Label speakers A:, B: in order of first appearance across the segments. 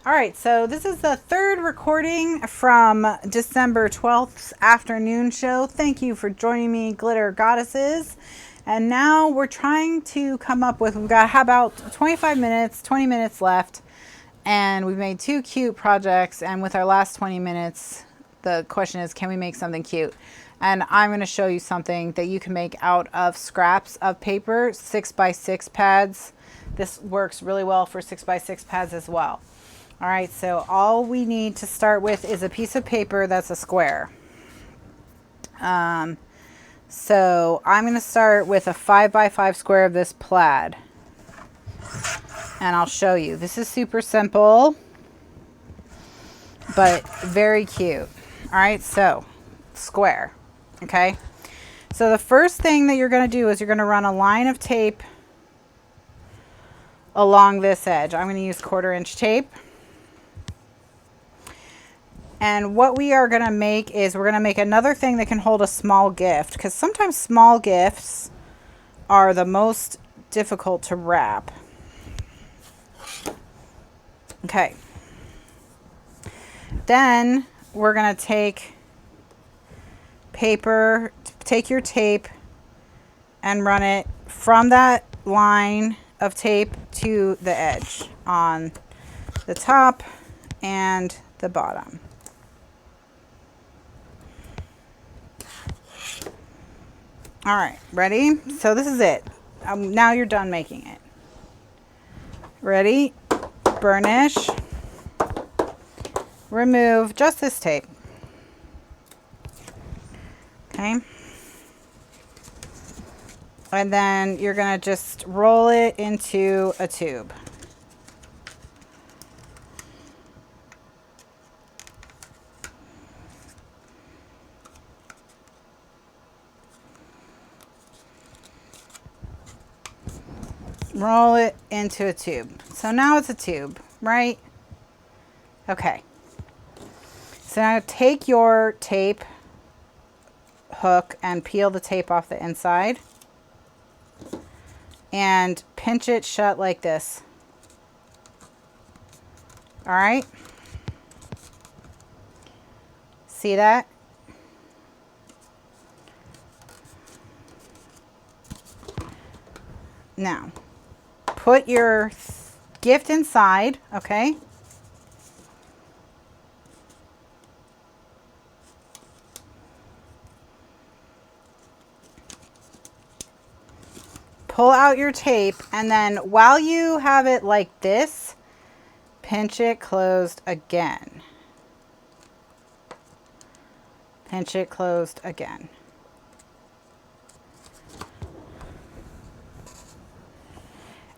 A: All right, so this is the third recording from December 12th afternoon show. Thank you for joining me, Glitter Goddesses. And now we're trying to come up with, we've got about 25 minutes, 20 minutes left. And we've made two cute projects. And with our last 20 minutes, the question is, can we make something cute? And I'm going to show you something that you can make out of scraps of paper, 6x6 pads. This works really well for 6x6 pads as well. All right, so all we need to start with is a piece of paper that's a square. So I'm going to start with a 5x5 square of this plaid. And I'll show you. This is super simple, but very cute. All right, so square, okay? So the first thing that you're going to do is you're going to run a line of tape along this edge. I'm going to use 1/4 inch tape. And what we are going to make is we're going to make another thing that can hold a small gift, because sometimes small gifts are the most difficult to wrap. Okay. Then we're going to take paper, take your tape and run it from that line of tape to the edge on the top and the bottom. All right, ready? So this is it. Now you're done making it. Ready? Burnish. Remove just this tape. Okay. And then you're going to just roll it into a tube. Roll it into a tube. So now it's a tube, right? Okay. So now take your tape hook and peel the tape off the inside and pinch it shut like this. All right. See that? Now, put your gift inside, okay? Pull out your tape, and then while you have it like this, pinch it closed again. Pinch it closed again.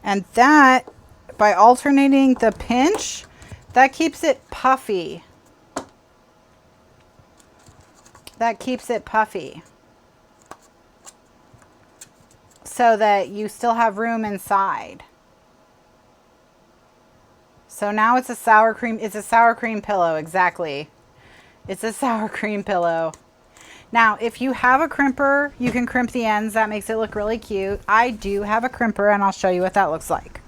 A: And that, by alternating the pinch, that keeps it puffy. That keeps it puffy. So that you still have room inside. So now it's a sour cream pillow, exactly. It's a sour cream pillow. Now, if you have a crimper, you can crimp the ends. That makes it look really cute. I do have a crimper, and I'll show you what that looks like.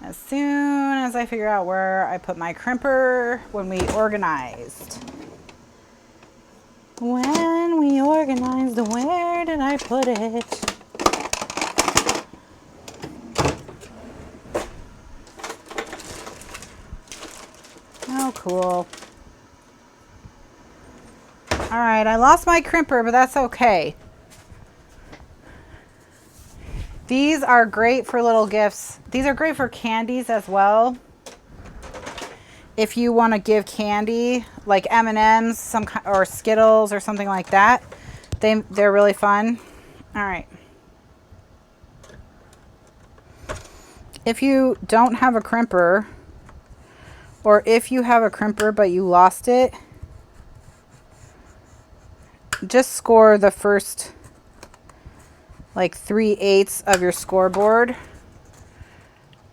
A: As soon as I figure out where I put my crimper when we organized. When we organized, where did I put it? Oh, cool. All right, I lost my crimper, but that's okay. These are great for little gifts. These are great for candies as well. If you want to give candy, like M&Ms, or Skittles or something like that, they're really fun. All right. If you don't have a crimper, or if you have a crimper but you lost it, just score the first like 3/8 of your scoreboard.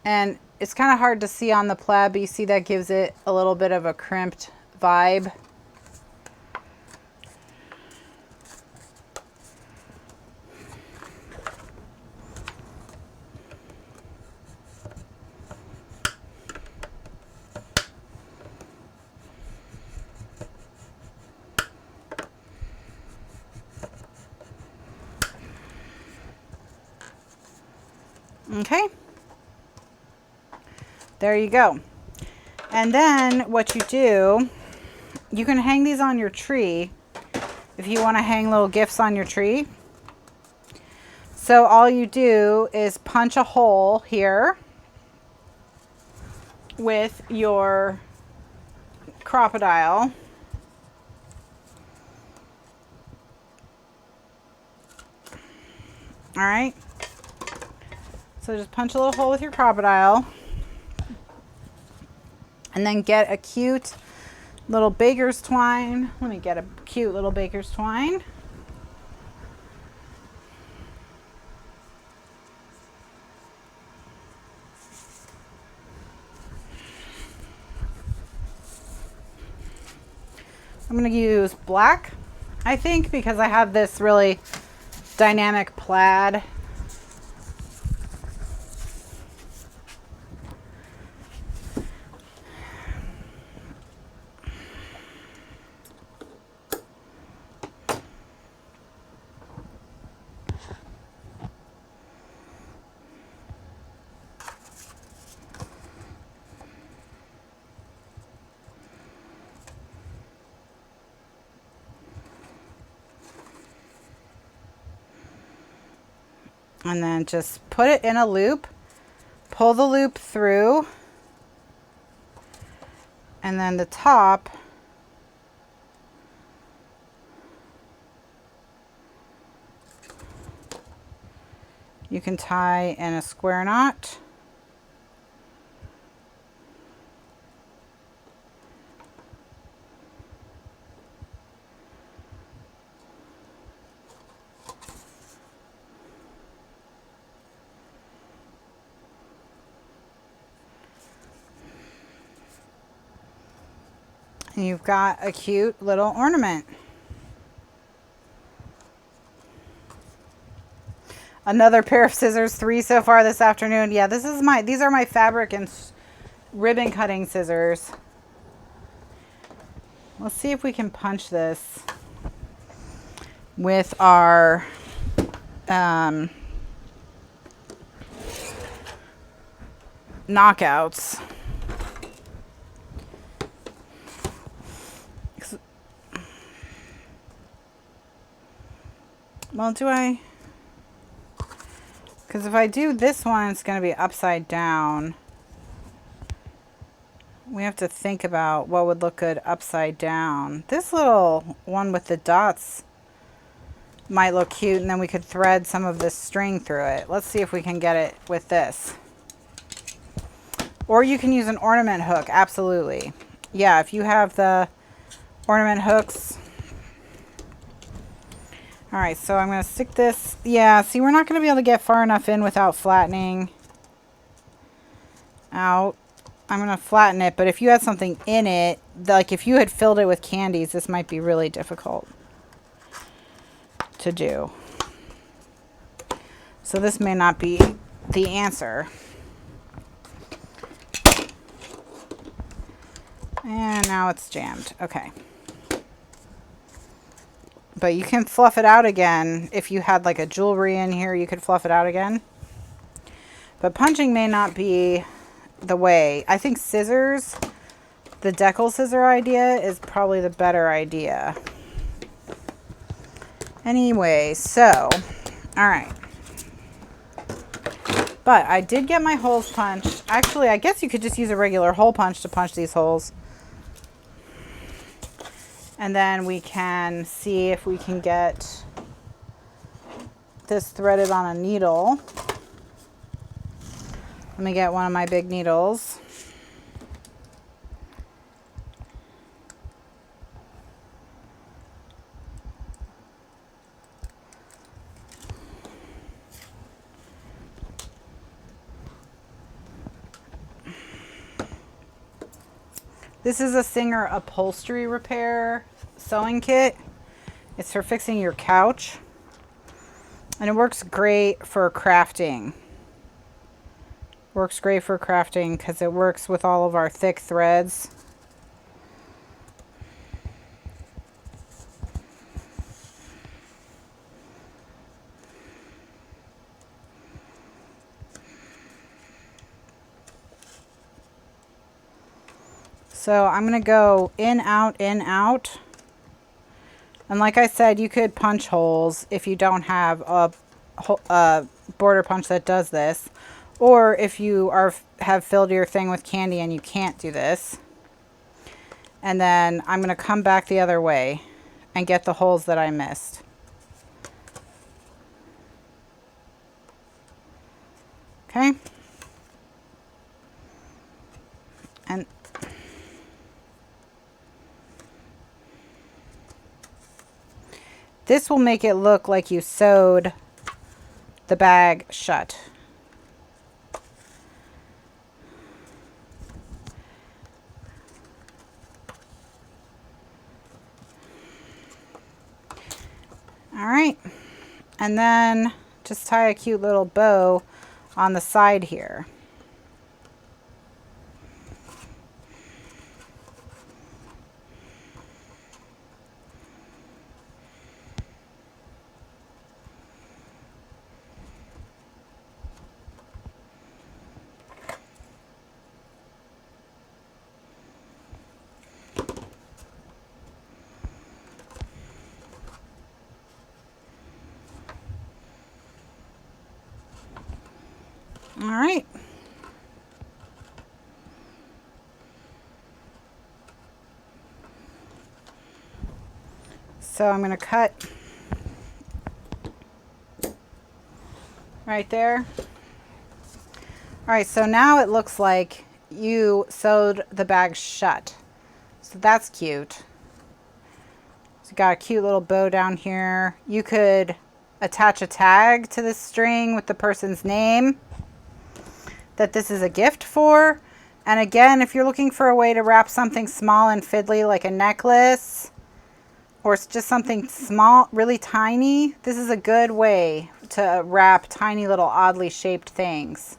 A: And it's kind of hard to see on the plaid, but you see that gives it a little bit of a crimped vibe. Okay. There you go. And then what you do, you can hang these on your tree if you want to hang little gifts on your tree. So all you do is punch a hole here with your crocodile. All right. So just punch a little hole with your crocodile. And then get a cute little baker's twine. Let me get a cute little baker's twine. I'm going to use black, I think, because I have this really dynamic plaid. And then just put it in a loop, pull the loop through, and then the top you can tie in a square knot. And you've got a cute little ornament. Another pair of scissors, 3 so far this afternoon. Yeah, these are my fabric and ribbon cutting scissors. Let's see if we can punch this with our knockouts. Well, do I? Because if I do this one, it's going to be upside down. We have to think about what would look good upside down. This little one with the dots might look cute, and then we could thread some of this string through it. Let's see if we can get it with this. Or you can use an ornament hook, absolutely. Yeah, if you have the ornament hooks. All right, so I'm going to stick this. Yeah, see, we're not going to be able to get far enough in without flattening out. I'm going to flatten it, but if you had something in it, like if you had filled it with candies, this might be really difficult to do. So this may not be the answer. And now it's jammed. Okay. But you can fluff it out again. If you had like a jewelry in here, you could fluff it out again. But punching may not be the way. I think scissors, the decal scissor idea is probably the better idea. Anyway, so, all right. But I did get my holes punched. Actually, I guess you could just use a regular hole punch to punch these holes. And then we can see if we can get this threaded on a needle. Let me get one of my big needles. This is a Singer upholstery repair sewing kit. It's for fixing your couch. And it works great for crafting. Works great for crafting because it works with all of our thick threads. So I'm going to go in, out, in, out. And like I said, you could punch holes if you don't have a border punch that does this. Or if you have filled your thing with candy and you can't do this. And then I'm going to come back the other way and get the holes that I missed. Okay. And this will make it look like you sewed the bag shut. All right, and then just tie a cute little bow on the side here. All right. So I'm going to cut right there. All right, so now it looks like you sewed the bag shut. So that's cute. So you got a cute little bow down here. You could attach a tag to this string with the person's name that this is a gift for. And again, if you're looking for a way to wrap something small and fiddly like a necklace, or it's just something small, really tiny, this is a good way to wrap tiny little oddly shaped things.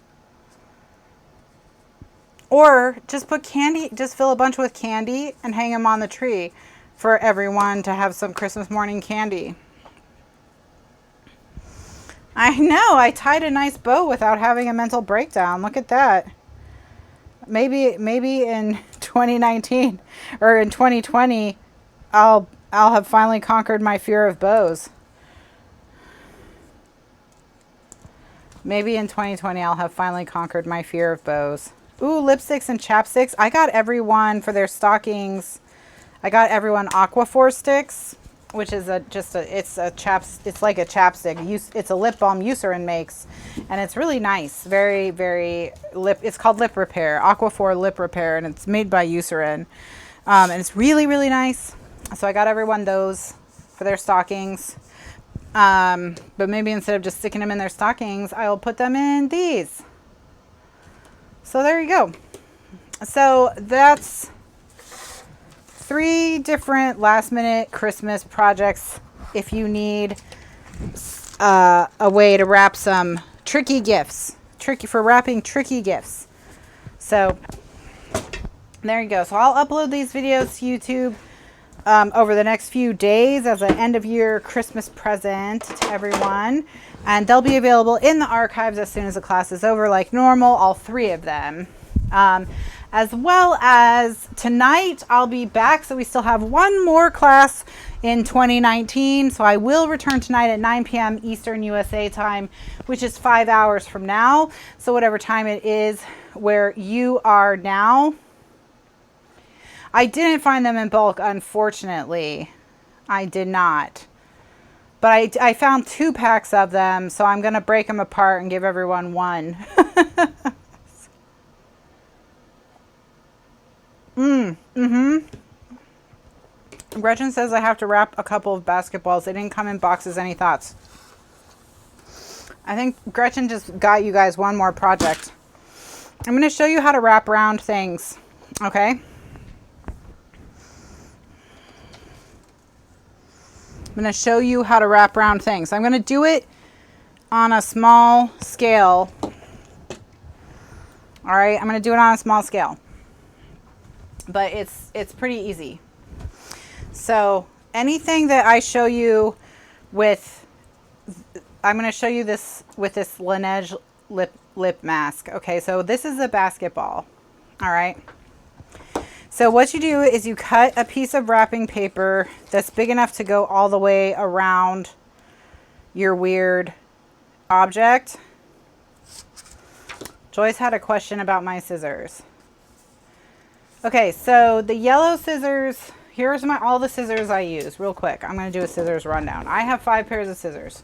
A: Or just put candy, just fill a bunch with candy and hang them on the tree for everyone to have some Christmas morning candy. I know, I tied a nice bow without having a mental breakdown. Look at that. Maybe in 2019 or in 2020, I'll have finally conquered my fear of bows. Maybe in 2020, I'll have finally conquered my fear of bows. Ooh, lipsticks and chapsticks. I got everyone for their stockings. I got everyone Aquaphor sticks, which is it's like a chapstick. It's a lip balm Eucerin makes, and it's really nice. Very, very it's called Lip Repair, Aquaphor Lip Repair, and it's made by Eucerin. And it's really, really nice. So I got everyone those for their stockings. But maybe instead of just sticking them in their stockings, I'll put them in these. So there you go. So that's 3 different last minute Christmas projects if you need a way to wrap some tricky gifts. For wrapping tricky gifts. So there you go. So I'll upload these videos to YouTube over the next few days as an end of year Christmas present to everyone. And they'll be available in the archives as soon as the class is over, like normal, all 3 of them. As well as tonight, I'll be back. So we still have one more class in 2019. So I will return tonight at 9 p.m. Eastern USA time, which is 5 hours from now. So whatever time it is where you are now. I didn't find them in bulk, unfortunately. I did not. But I found 2 packs of them, so I'm going to break them apart and give everyone one. Gretchen says I have to wrap a couple of basketballs. They didn't come in boxes. Any thoughts? I think Gretchen just got you guys one more project. I'm going to show you how to wrap around things. Okay? I'm going to show you how to wrap around things. I'm going to do it on a small scale. All right, I'm going to do it on a small scale. But it's pretty easy. So anything that I show you with, I'm going to show you this with this Laneige lip mask. Okay, so this is a basketball. All right. So what you do is you cut a piece of wrapping paper that's big enough to go all the way around your weird object. Joyce had a question about my scissors. Okay, so the yellow scissors, here's all the scissors I use real quick. I'm going to do a scissors rundown. I have 5 pairs of scissors.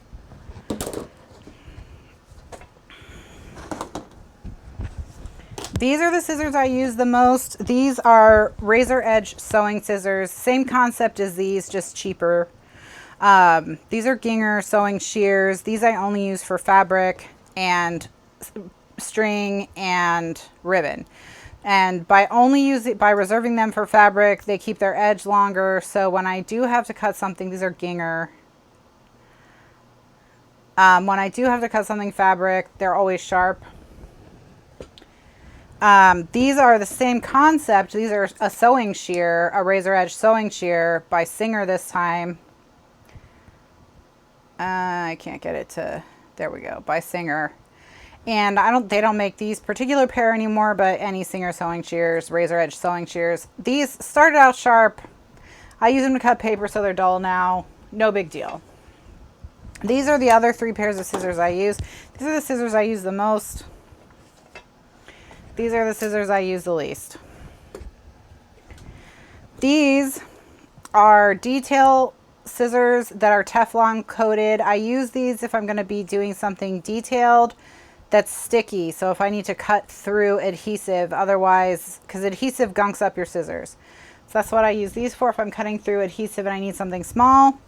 A: These are the scissors I use the most. These are razor edge sewing scissors. Same concept as these, just cheaper. These are Ginger sewing shears. These I only use for fabric and string and ribbon. And by reserving them for fabric, they keep their edge longer. So when I do have to cut something, these are Ginger. When I do have to cut something fabric, they're always sharp. These are the same concept. These are a sewing shear, a razor edge sewing shear by Singer this time. I can't get it to, there we go, by Singer. And they don't make these particular pair anymore, but any Singer sewing shears, razor edge sewing shears. These started out sharp. I use them to cut paper, so they're dull now. No big deal. These are the other 3 pairs of scissors I use. These are the scissors I use the most. These are the scissors I use the least. These are detail scissors that are Teflon coated. I use these if I'm going to be doing something detailed that's sticky. So if I need to cut through adhesive, otherwise, because adhesive gunks up your scissors. So that's what I use these for if I'm cutting through adhesive and I need something small.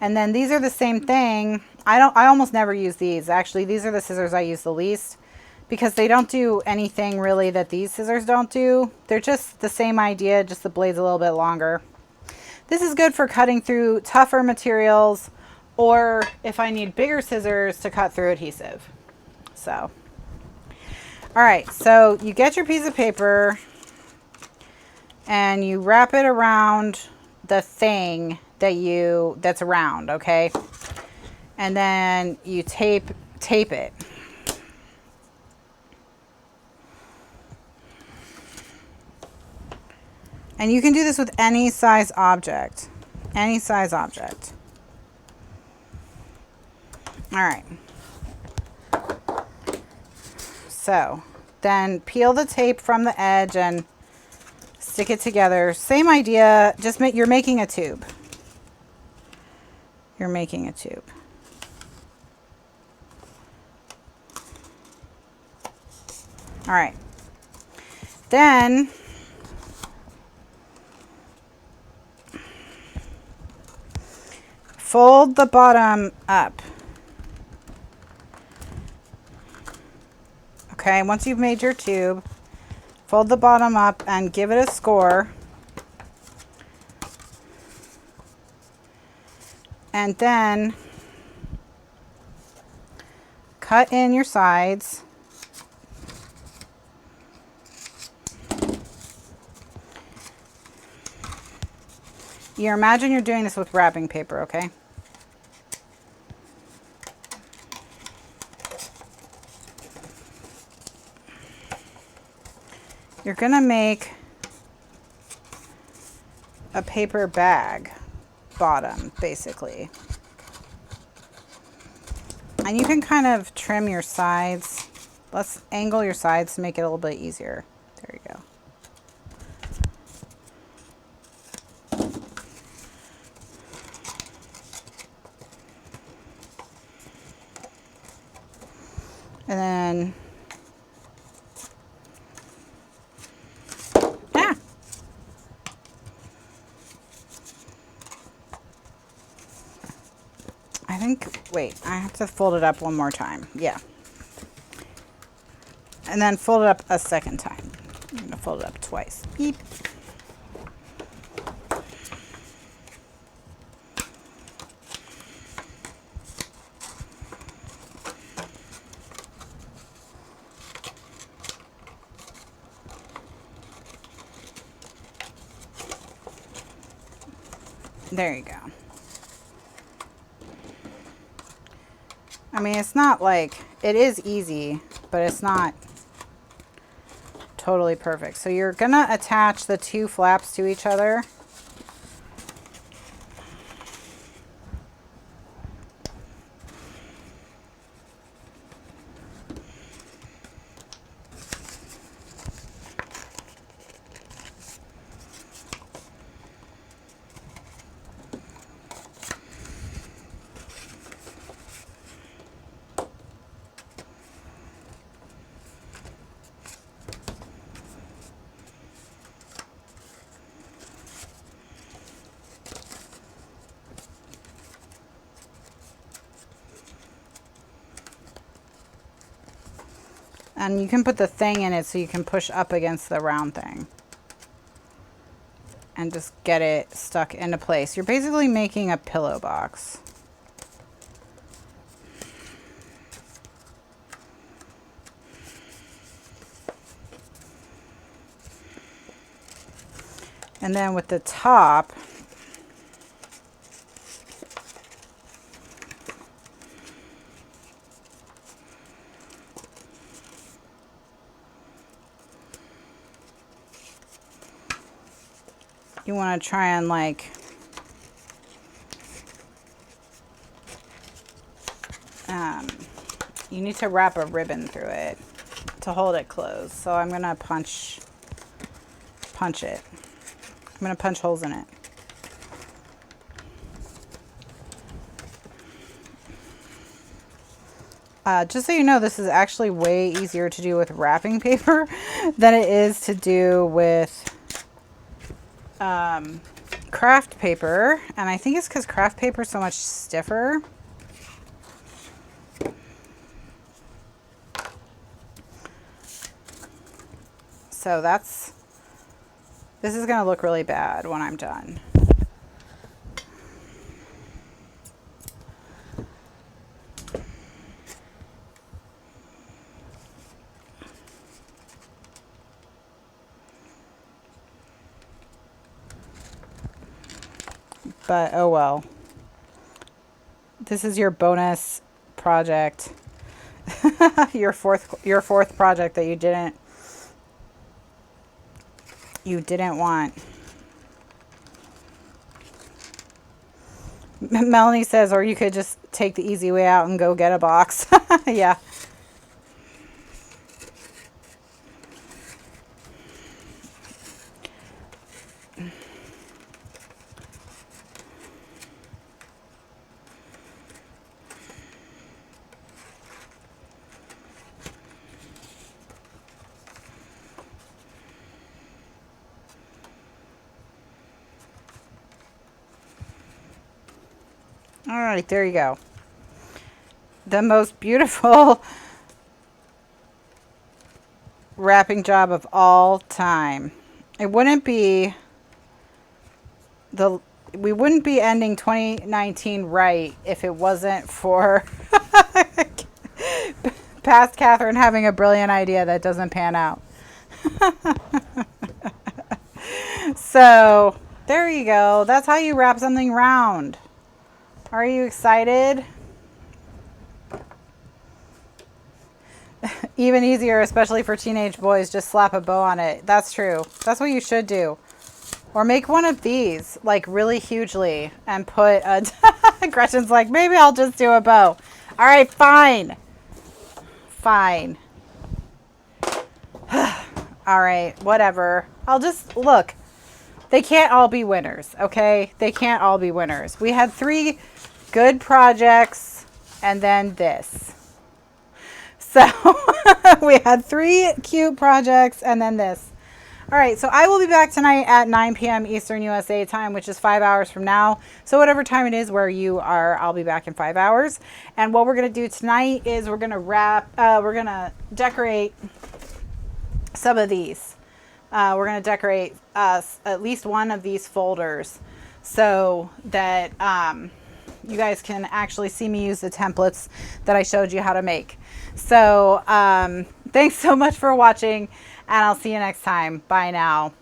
A: And then these are the same thing. I almost never use these. Actually, these are the scissors I use the least because they don't do anything really that these scissors don't do. They're just the same idea, just the blade's a little bit longer. This is good for cutting through tougher materials or if I need bigger scissors to cut through adhesive. So, all right, so you get your piece of paper and you wrap it around the thing that's round, okay? And then you tape it. And you can do this with any size object. Any size object. All right. So then peel the tape from the edge and stick it together. Same idea, just you're making a tube. You're making a tube. All right. Then fold the bottom up. Okay, once you've made your tube, fold the bottom up and give it a score. And then cut in your sides. You imagine you're doing this with wrapping paper, okay? You're gonna make a paper bag bottom, basically. And you can kind of trim your sides. Let's angle your sides to make it a little bit easier. There you go. And then, wait, I have to fold it up one more time. Yeah. And then fold it up a second time. I'm going to fold it up twice. Beep. There you go. I mean, it's not like, it is easy, but it's not totally perfect. So you're gonna attach the two flaps to each other. And you can put the thing in it so you can push up against the round thing and just get it stuck into place. You're basically making a pillow box. And then with the top, you want to try and like you need to wrap a ribbon through it to hold it closed. So I'm going to punch it. I'm going to punch holes in it. Just so you know, this is actually way easier to do with wrapping paper than it is to do with craft paper. And I think it's because craft paper is so much stiffer. So this is going to look really bad when I'm done. But oh well. This is your bonus project. your fourth project that you didn't want. Melanie says, or you could just take the easy way out and go get a box. Yeah. All right, there you go. The most beautiful wrapping job of all time. It wouldn't be we wouldn't be ending 2019 right if it wasn't for past Kathryn having a brilliant idea that doesn't pan out. So there you go. That's how you wrap something round. Are you excited? Even easier, especially for teenage boys, just slap a bow on it. That's true. That's what you should do. Or make one of these, like really hugely, and put a... Gretchen's like, maybe I'll just do a bow. All right, fine. Fine. All right, whatever. I'll just... Look, they can't all be winners, okay? They can't all be winners. We had 3 good projects, and then this. So we had 3 cute projects, and then this. All right, so I will be back tonight at 9 p.m. Eastern USA time, which is 5 hours from now. So whatever time it is where you are, I'll be back in 5 hours. And what we're gonna do tonight is we're gonna decorate some of these. We're gonna decorate at least one of these folders so that you guys can actually see me use the templates that I showed you how to make. So thanks so much for watching, and I'll see you next time. Bye now.